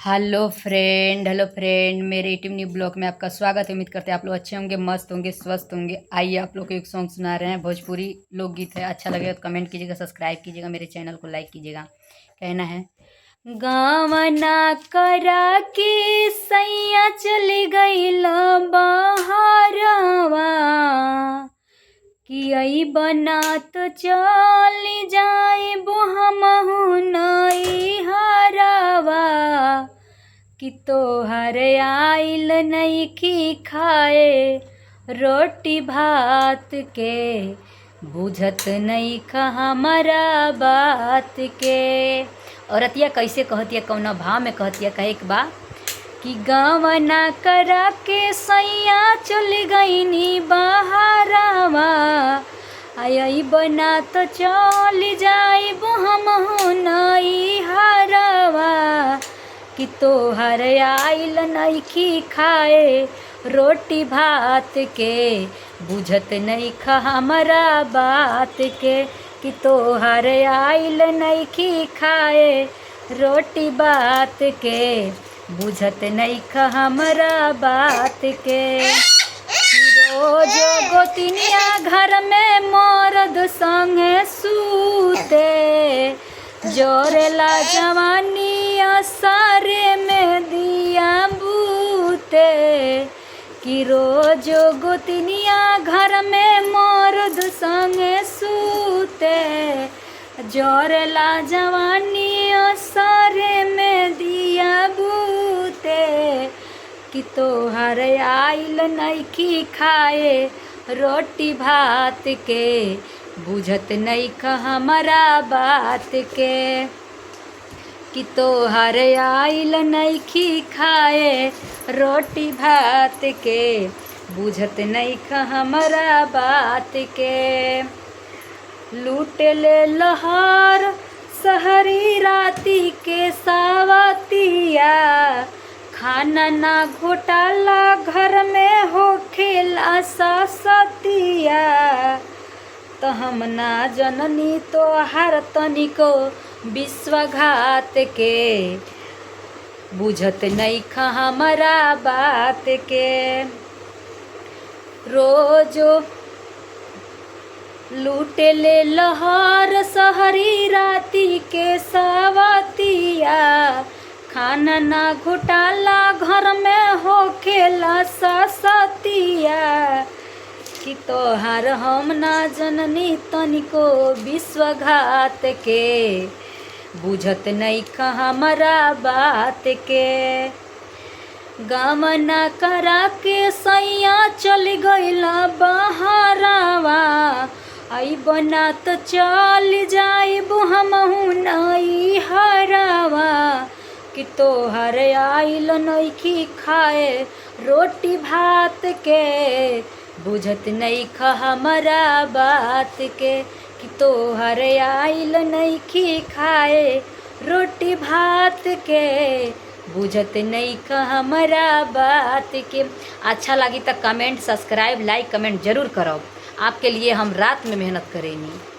Hello friend, मेरे YouTube new blog में आपका स्वागत है। उम्मीद करते हैं आप लोग अच्छे होंगे, मस्त होंगे, स्वस्थ होंगे। आइए आप लोग को एक सॉन्ग सुना रहे हैं, भोजपुरी लोकगीत है। अच्छा लगेगा तो कमेंट कीजिएगा, सब्सक्राइब कीजिएगा, मेरे चैनल को लाइक कीजिएगा। कहना है, गावना करा के सैया चली गईला बहरवा, कि आई बना तो चली जाए हमहु नई हरवा, कि तोहर आइल नइखी खाए रोटी भात के, बुझत नइखा हमारा बात के। औरतिया कैसे कहतिया, कौना भाव में कहतिया, कहे के बा कि गावना करा के सैया चल गईनी बहरवा, आई बना तो चल जाइब हमहु नई हरवा, कि तोहर आइल नइखी खाए रोटी भात के, बुझत नइखा हमारा बात के, कि तोहर आइल नइखी खाए रोटी बात के, बुझत नइखा हमारा बात के। रोज गोतिनिया घर में मर्द संगे सूते, जोरेला जवानी सारे में दिया बूते, कि रोज गोतिनिया घर में मर्द संगे सूते, जोरेला जवानी सारे में दिया बूते, कि तोहर आइल नइखी खाए रोटी भात के, बुझत नइखा हमारा बात के, कि तोहर आइल नइखी खाए रोटी भात के, बुझत नइखा हमारा बात के। लूटेले लहर सहरी राती के सावतिया, खाना ना घोटाला घर में होखेला ससतिया, तो हम ना जननी तोहार तनिको विश्वघात के, बुझत नइखा हमारा बात के। रोज लूटेले लहर सहरी राती के सावतिया, खाना ना घोटाला घर में होखेला ससतिया, कि तोहार हम ना जननी तनिको विश्वघात के, बुझत नइखा हमारा बात के। गावना करा के सैया चल गईला बहरवा, आई बना तो चल जाइब हमहु नई हरवा, कि तोहर आइल नइखी खाए रोटी भात के, बुझत नइखा हमारा बात के, कि तोहर आइल नइखी खाए रोटी भात के, बुझत नइखा हमारा बात के। अच्छा लगी तो कमेंट, सब्सक्राइब, लाइक, कमेंट जरूर करो। आपके लिए हम रात में मेहनत करेंगे।